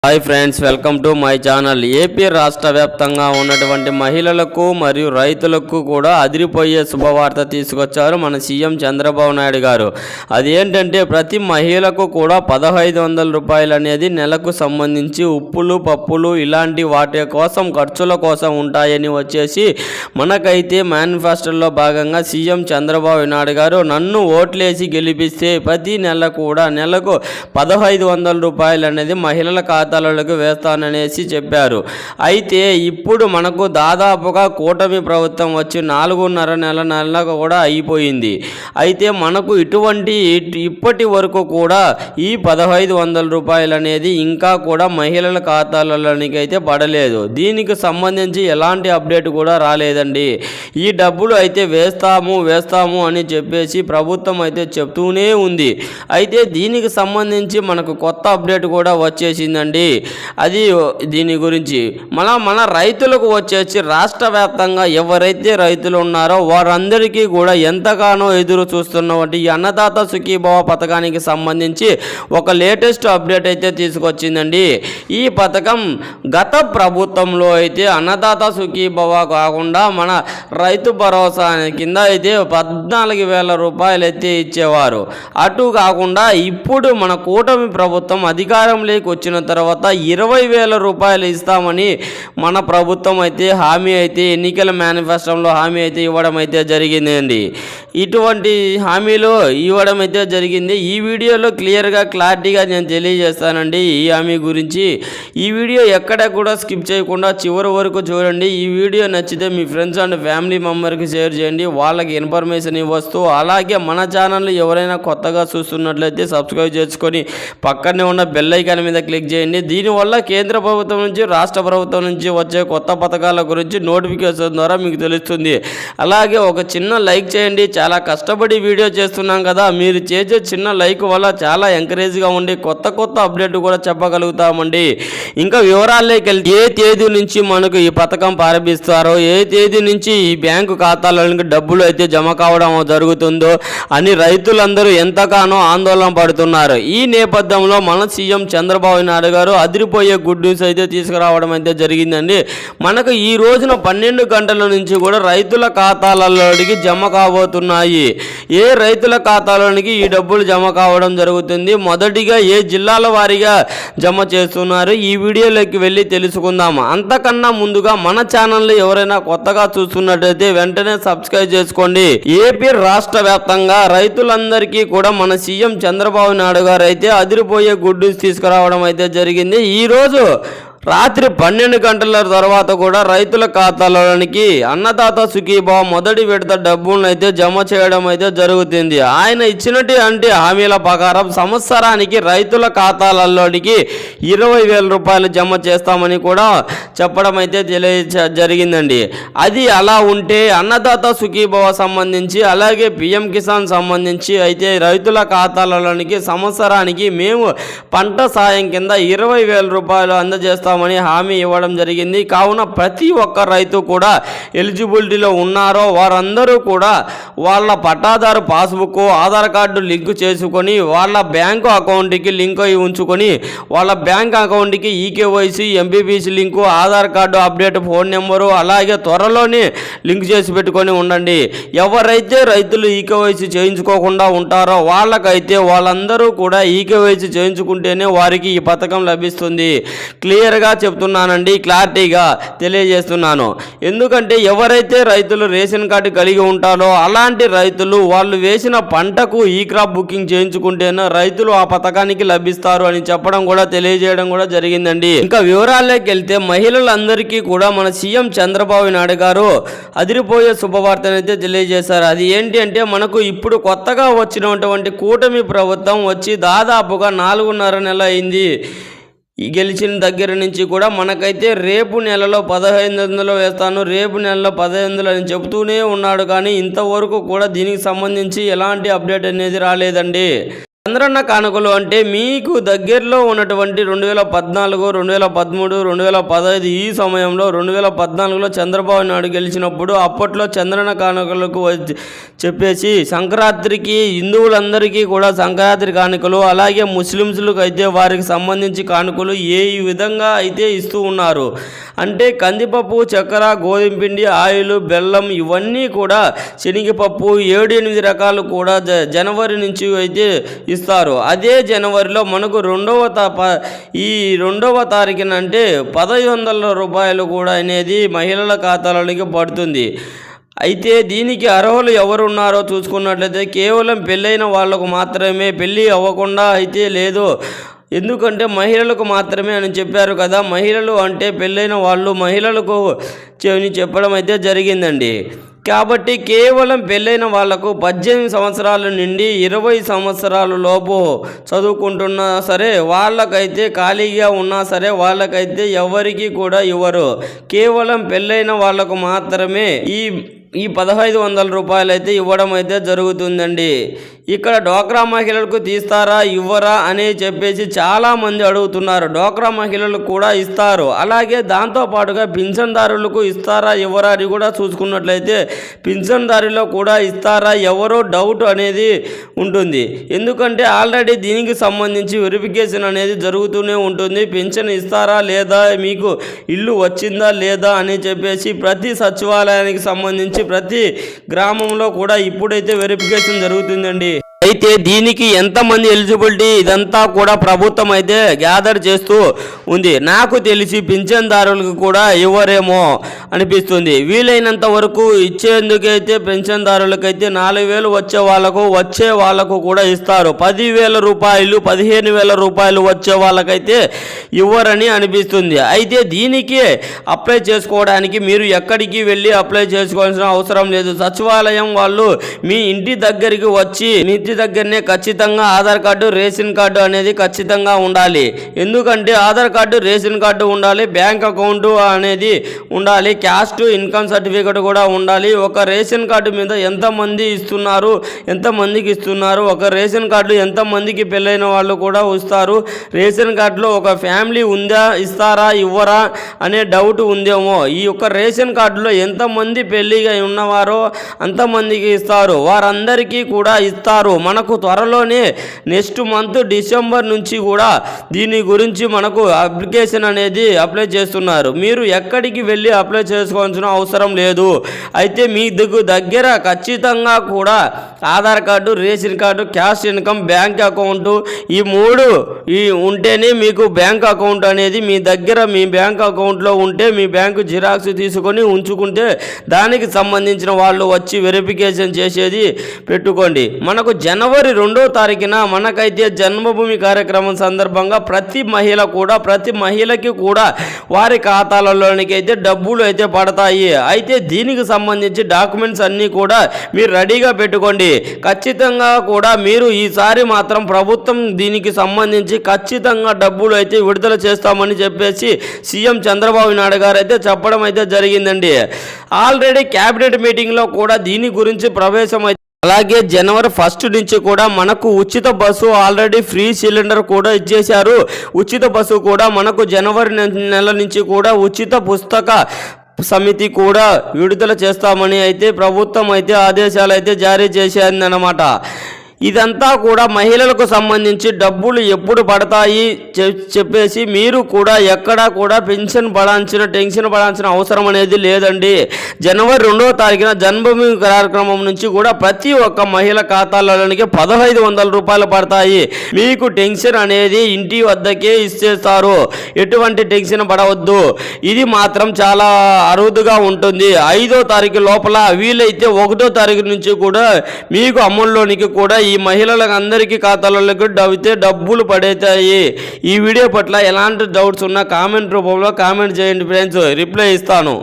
Hi friends, welcome to my channel. AP రాష్ట్ర వ్యాప్తంగా ఉన్నటువంటి మహిళలకు మరియు రైతులకు కూడా అదిరిపోయే శుభవార్త తీసుకొచ్చారు మన సీఎం చంద్రబాబు నాయుడు గారు. అదేంటంటే ప్రతి మహిళకు కూడా 1500 రూపాయలు అనేది నెలకు సంబంధించి ఉప్పులు పప్పులు ఇలాంటి వాటి కోసం ఖర్చుల కోసం ఉంటాయని వచ్చేసి మనకైతే మేనిఫెస్టోలో భాగంగా సీఎం చంద్రబాబు నాయుడు గారు నన్ను ఓట్లేసి గెలిపిస్తే ప్రతి నెల కూడా నెలకు 1500 రూపాయలు అనేది మహిళల ఖాతాలకు వేస్తాననేసి చెప్పారు. అయితే ఇప్పుడు మనకు దాదాపుగా కూటమి ప్రభుత్వం వచ్చి 4.5 నెల కూడా అయిపోయింది. అయితే మనకు ఇప్పటి వరకు కూడా ఈ 1500 రూపాయలు అనేది ఇంకా కూడా మహిళల ఖాతాలలోనికి అయితే పడలేదు. దీనికి సంబంధించి ఎలాంటి అప్డేట్ కూడా రాలేదండి. ఈ డబ్బులు అయితే వేస్తాము అని చెప్పేసి ప్రభుత్వం అయితే చెప్తూనే ఉంది. అయితే దీనికి సంబంధించి మనకు కొత్త అప్డేట్ కూడా వచ్చేసిందండి. అది దీని గురించి మన రైతులకు వచ్చేసి రాష్ట్ర వ్యాప్తంగా ఎవరైతే రైతులు ఉన్నారో వారందరికీ కూడా ఎంతగానో ఎదురు చూస్తున్నటువంటి ఈ అన్నదాత సుఖీభవ పథకానికి సంబంధించి ఒక లేటెస్ట్ అప్డేట్ అయితే తీసుకొచ్చిందండి. ఈ పథకం గత ప్రభుత్వంలో అయితే అన్నదాత సుఖీభవ కాకుండా మన రైతు భరోసా కింద అయితే 14,000 రూపాయలు అయితే ఇచ్చేవారు. అటు కాకుండా ఇప్పుడు మన కూటమి ప్రభుత్వం అధికారంలోకి వచ్చిన తర్వాత 20,000 రూపాయలు ఇస్తామని మన ప్రభుత్వం అయితే హామీ అయితే ఎన్నికల మేనిఫెస్టోలో హామీ అయితే ఇవ్వడం అయితే జరిగిందండి. ఇటువంటి హామీలు ఇవ్వడం అయితే జరిగింది. ఈ వీడియోలో క్లారిటీగా నేను తెలియజేస్తానండి ఈ హామీ గురించి. ఈ వీడియో ఎక్కడ కూడా స్కిప్ చేయకుండా చివరి వరకు చూడండి. ఈ వీడియో నచ్చితే మీ ఫ్రెండ్స్ అండ్ ఫ్యామిలీ మెంబర్కి షేర్ చేయండి, వాళ్ళకి ఇన్ఫర్మేషన్ ఇవ్వస్తూ. అలాగే మన ఛానల్ ఎవరైనా కొత్తగా చూస్తున్నట్లయితే సబ్స్క్రైబ్ చేసుకొని పక్కనే ఉన్న బెల్ ఐకాన్ మీద క్లిక్ చేయండి. దీనివల్ల కేంద్ర ప్రభుత్వం నుంచి రాష్ట్ర ప్రభుత్వం నుంచి వచ్చే కొత్త పథకాల గురించి నోటిఫికేషన్ ద్వారా మీకు తెలుస్తుంది. అలాగే ఒక చిన్న లైక్ చేయండి. చాలా కష్టపడి వీడియో చేస్తున్నాం కదా, మీరు చేసే చిన్న లైక్ వల్ల చాలా ఎంకరేజ్గా ఉండి కొత్త అప్డేట్ కూడా చెప్పగలుగుతామండి. ఇంకా వివరాల్లోకి వెళ్తే ఏ తేదీ నుంచి మనకు ఈ పథకం ప్రారంభిస్తారో, ఏ తేదీ నుంచి ఈ బ్యాంకు ఖాతాలకు డబ్బులు అయితే జమ కావడం జరుగుతుందో అని రైతులందరూ ఎంతగానో ఆందోళన పడుతున్నారు. ఈ నేపథ్యంలో మన సీఎం చంద్రబాబు నాయుడు గారు అదిరిపోయే గుడ్ న్యూస్ అయితే తీసుకురావడం అయితే జరిగిందండి. మనకు ఈ రోజున 12 గంటల నుంచి కూడా రైతుల ఖాతాలలోనికి జమ కాబోతున్నాయి. ఏ రైతుల ఖాతాలోనికి ఈ డబ్బులు జమ కావడం జరుగుతుంది, మొదటిగా ఏ జిల్లాల వారీగా జమ చేస్తున్నారు, ఈ వీడియోలోకి వెళ్ళి తెలుసుకుందాము. అంతకన్నా ముందుగా మన ఛానల్ ఎవరైనా కొత్తగా చూస్తున్నట్లయితే వెంటనే సబ్స్క్రైబ్ చేసుకోండి. ఏపీ రాష్ట్ర వ్యాప్తంగా రైతులందరికీ కూడా మన సీఎం చంద్రబాబు నాయుడు గారు అయితే అదిరిపోయే గుడ్ న్యూస్ తీసుకురావడం అయితే జరిగింది. ఈరోజు రాత్రి 12 గంటల తర్వాత కూడా రైతుల ఖాతాలోనికి అన్నదాత సుఖీభావ మొదటి విడత డబ్బులను అయితే జమ చేయడం అయితే జరుగుతుంది. ఆయన ఇచ్చినటువంటి హామీల ప్రకారం సంవత్సరానికి రైతుల ఖాతాలలోనికి 20,000 రూపాయలు జమ చేస్తామని కూడా చెప్పడం అయితే జరిగిందండి. అది అలా ఉంటే అన్నదాత సుఖీభావ సంబంధించి అలాగే పిఎం కిసాన్ సంబంధించి అయితే రైతుల ఖాతాలలోనికి సంవత్సరానికి మేము పంట సాయం కింద 20,000 రూపాయలు అందజేస్తాం అని హామీ ఇవ్వడం జరిగింది. కావున ప్రతి ఒక్క రైతు కూడా ఎలిజిబిలిటీలో ఉన్నారో వారందరూ కూడా వాళ్ళ పట్టాదారు పాస్బుక్ ఆధార్ కార్డు లింక్ చేసుకొని వాళ్ళ బ్యాంకు అకౌంట్కి లింక్ అయి ఉంచుకొని వాళ్ళ బ్యాంక్ అకౌంట్కి eKYC MPPC link Aadhaar card update phone number అలాగే త్వరలోనే లింక్ చేసి పెట్టుకొని ఉండండి. ఎవరైతే రైతులు ఈకేవైసీ చేయించుకోకుండా ఉంటారో వాళ్ళందరూ కూడా ఈకేవైసీ చేయించుకుంటేనే వారికి ఈ పథకం లభిస్తుంది. క్లియర్గా చెప్తున్నానండి, క్లారిటీగా తెలియజేస్తున్నాను. ఎందుకంటే ఎవరైతే రైతులు రేషన్ కార్డు కలిగి ఉంటారో అలాంటి రైతులు వాళ్ళు వేసిన పంటకు ఈ క్రాప్ బుకింగ్ చేయించుకుంటేనే రైతులు ఆ పథకానికి లభిస్తారు అని చెప్పడం కూడా తెలియజేయడం కూడా జరిగిందండి. ఇంకా వివరాల్లోకి వెళ్తే మహిళలందరికీ కూడా మన సీఎం చంద్రబాబు నాయుడు గారు అదిరిపోయే శుభవార్తనైతే తెలియజేశారు. అది ఏంటి అంటే మనకు ఇప్పుడు కొత్తగా వచ్చినటువంటి కూటమి ప్రభుత్వం వచ్చి దాదాపుగా 4.5 నెల అయింది. గెలిచిన దగ్గర నుంచి కూడా మనకైతే రేపు నెలలో 1500 వేస్తాను, రేపు నెలలో 1500 అని చెబుతూనే ఉన్నాడు. కానీ ఇంతవరకు కూడా దీనికి సంబంధించి ఎలాంటి అప్డేట్ అనేది రాలేదండి. చంద్రన్న కానుకలు అంటే మీకు దగ్గరలో ఉన్నటువంటి 2014, 2013, 2015 ఈ సమయంలో 2014లో చంద్రబాబు నాయుడు గెలిచినప్పుడు అప్పట్లో చంద్రన్న కానుకలకు చెప్పేసి సంక్రాంతికి హిందువులందరికీ కూడా సంక్రాంతి కానుకలు, అలాగే ముస్లిమ్స్లకు అయితే వారికి సంబంధించి కానుకలు ఈ విధంగా అయితే ఇస్తూ ఉన్నారు. అంటే కందిపప్పు, చక్కెర, గోధుమ పిండి, ఆయిల్, బెల్లం ఇవన్నీ కూడా శనగపప్పు 7-8 రకాలు కూడా జనవరి నుంచి అయితే ఇస్తారు. అదే జనవరిలో మనకు ఈ 2వ తారీఖున అంటే 1500 రూపాయలు కూడా అనేది మహిళల ఖాతాలోకి పడుతుంది. అయితే దీనికి అర్హులు ఎవరు ఉన్నారో చూసుకున్నట్లయితే కేవలం పెళ్ళైన వాళ్ళకు మాత్రమే, పెళ్ళి అవ్వకుండా అయితే లేదు. ఎందుకంటే మహిళలకు మాత్రమే అని చెప్పారు కదా. మహిళలు అంటే పెళ్ళైన వాళ్ళు మహిళలకు చెప్పడం అయితే జరిగిందండి. కాబట్టి కేవలం పెళ్ళైన వాళ్లకు 18 సంవత్సరాల నుండి 20 సంవత్సరాల లోపు చదువుకుంటున్నా సరే, వాళ్ళకైతే ఖాళీగా ఉన్నా సరే వాళ్ళకైతే ఎవరికి కూడా ఇవ్వరు. కేవలం పెళ్ళైన వాళ్ళకు మాత్రమే ఈ 1500 రూపాయలు అయితే ఇవ్వడం అయితే జరుగుతుందండి. ఇక్కడ డోక్రా మహిళలకు తీస్తారా ఇవ్వరా అని చెప్పేసి చాలామంది అడుగుతున్నారు. డోక్రా మహిళలకు కూడా ఇస్తారు. అలాగే దాంతోపాటుగా పింఛన్దారులకు ఇస్తారా ఇవ్వరా అని కూడా చూసుకున్నట్లయితే పింఛన్దారులో కూడా ఇస్తారా ఎవరో డౌట్ అనేది ఉంటుంది. ఎందుకంటే ఆల్రెడీ దీనికి సంబంధించి వెరిఫికేషన్ అనేది జరుగుతూనే ఉంటుంది. పింఛన్ ఇస్తారా లేదా, మీకు ఇల్లు వచ్చిందా లేదా అని చెప్పేసి ప్రతి సచివాలయానికి సంబంధించి ప్రతి గ్రామంలో కూడా ఇప్పుడైతే వెరిఫికేషన్ జరుగుతుందండి. అయితే దీనికి ఎంతమంది ఎలిజిబిలిటీ ఇదంతా కూడా ప్రభుత్వం అయితే గ్యాదర్ చేస్తూ ఉంది. నాకు తెలిసి పింఛన్దారులకు కూడా ఇవ్వరేమో అనిపిస్తుంది. వీలైనంత వరకు ఇచ్చేందుకైతే పింఛన్దారులకైతే 4000 వచ్చే వాళ్ళకు కూడా ఇస్తారు. 10,000 రూపాయలు 15,000 రూపాయలు వచ్చే వాళ్ళకైతే ఇవ్వరని అనిపిస్తుంది. అయితే దీనికి అప్లై చేసుకోవడానికి మీరు ఎక్కడికి వెళ్ళి అప్లై చేసుకోవాల్సిన అవసరం లేదు. సచివాలయం వాళ్ళు మీ ఇంటి దగ్గరికి వచ్చి దగ్గరనే ఖచ్చితంగా ఆధార్ కార్డు, రేషన్ కార్డు అనేది ఖచ్చితంగా ఉండాలి. ఎందుకంటే ఆధార్ కార్డు, రేషన్ కార్డు ఉండాలి, బ్యాంక్ అకౌంట్ అనేది ఉండాలి, క్యాస్ట్ ఇన్కమ్ సర్టిఫికేట్ కూడా ఉండాలి. ఒక రేషన్ కార్డు మీద ఎంతమందికి ఇస్తున్నారు, ఒక రేషన్ కార్డు ఎంతమందికి పెళ్ళైన వాళ్ళు కూడా వస్తారు, రేషన్ కార్డులో ఒక ఫ్యామిలీ ఉందా, ఇస్తారా ఇవ్వరా అనే డౌట్ ఉందేమో. ఈ యొక్క రేషన్ కార్డులో ఎంతమంది పెళ్ళిగా ఉన్నవారో అంతమందికి ఇస్తారు, వారందరికీ కూడా ఇస్తారు. మనకు త్వరలోనే నెక్స్ట్ మంత్ డిసెంబర్ నుంచి కూడా దీని గురించి మనకు అప్లికేషన్ అనేది అప్లై చేస్తున్నారు. మీరు ఎక్కడికి వెళ్ళి అప్లై చేసుకోవాల్సిన అవసరం లేదు. అయితే మీ దగ్గర ఖచ్చితంగా కూడా Aadhaar card, ration card, cash income, bank account ఈ 3 ఉంటేనే మీకు బ్యాంక్ అకౌంట్ అనేది మీ బ్యాంక్ అకౌంట్లో ఉంటే మీ బ్యాంకు జిరాక్స్ తీసుకొని ఉంచుకుంటే దానికి సంబంధించిన వాళ్ళు వచ్చి వెరిఫికేషన్ చేసేది పెట్టుకోండి. మనకు జనవరి 2వ తారీఖున మనకైతే జన్మభూమి కార్యక్రమం సందర్భంగా ప్రతి మహిళకి కూడా వారి ఖాతాలలోనికి అయితే డబ్బులు అయితే పడతాయి. అయితే దీనికి సంబంధించి డాక్యుమెంట్స్ అన్నీ కూడా మీరు రెడీగా పెట్టుకోండి. ఖచ్చితంగా కూడా మీరు ఈసారి మాత్రం ప్రభుత్వం దీనికి సంబంధించి ఖచ్చితంగా డబ్బులు అయితే విడుదల చేస్తామని చెప్పేసి సీఎం చంద్రబాబు నాయుడు గారు అయితే చెప్పడం అయితే జరిగిందండి. ఆల్రెడీ క్యాబినెట్ మీటింగ్లో కూడా దీని గురించి ప్రవేశం అయితే, అలాగే జనవరి 1 నుంచి కూడా మనకు ఉచిత బస్సు, ఆల్రెడీ ఫ్రీ సిలిండర్ కూడా ఇచ్చేశారు. ఉచిత బస్సు కూడా మనకు జనవరి నెల నుంచి కూడా ఉచిత పుస్తక సమితి కూడా విడుదల చేస్తామని అయితే ప్రభుత్వం అయితే ఆదేశాలు అయితే జారీ చేసిందన్నమాట. ఇదంతా కూడా మహిళలకు సంబంధించి డబ్బులు ఎప్పుడు పడతాయి చెప్పేసి మీరు కూడా ఎక్కడా కూడా టెన్షన్ పడాల్సిన అవసరం అనేది లేదండి. జనవరి 2వ తారీఖున జన్మభూమి కార్యక్రమం నుంచి కూడా ప్రతి ఒక్క మహిళ ఖాతాలలోనికి 1500 రూపాయలు పడతాయి. మీకు టెన్షన్ అనేది ఇంటి వద్దకే ఇచ్చేస్తారు. ఎటువంటి టెన్షన్ పడవద్దు. ఇది మాత్రం చాలా అరుదుగా ఉంటుంది. 5వ తారీఖు లోపల వీలైతే 1వ తారీఖు నుంచి కూడా మీకు అమల్లోనికి కూడా ఈ మహిళలకు అందరికీ ఖాతాలకు డబ్బులు పడతాయి. ఈ వీడియో పట్ల ఎలాంటి డౌట్స్ ఉన్నా కామెంట్ రూపంలో కామెంట్ చేయండి ఫ్రెండ్స్, రిప్లై ఇస్తాను.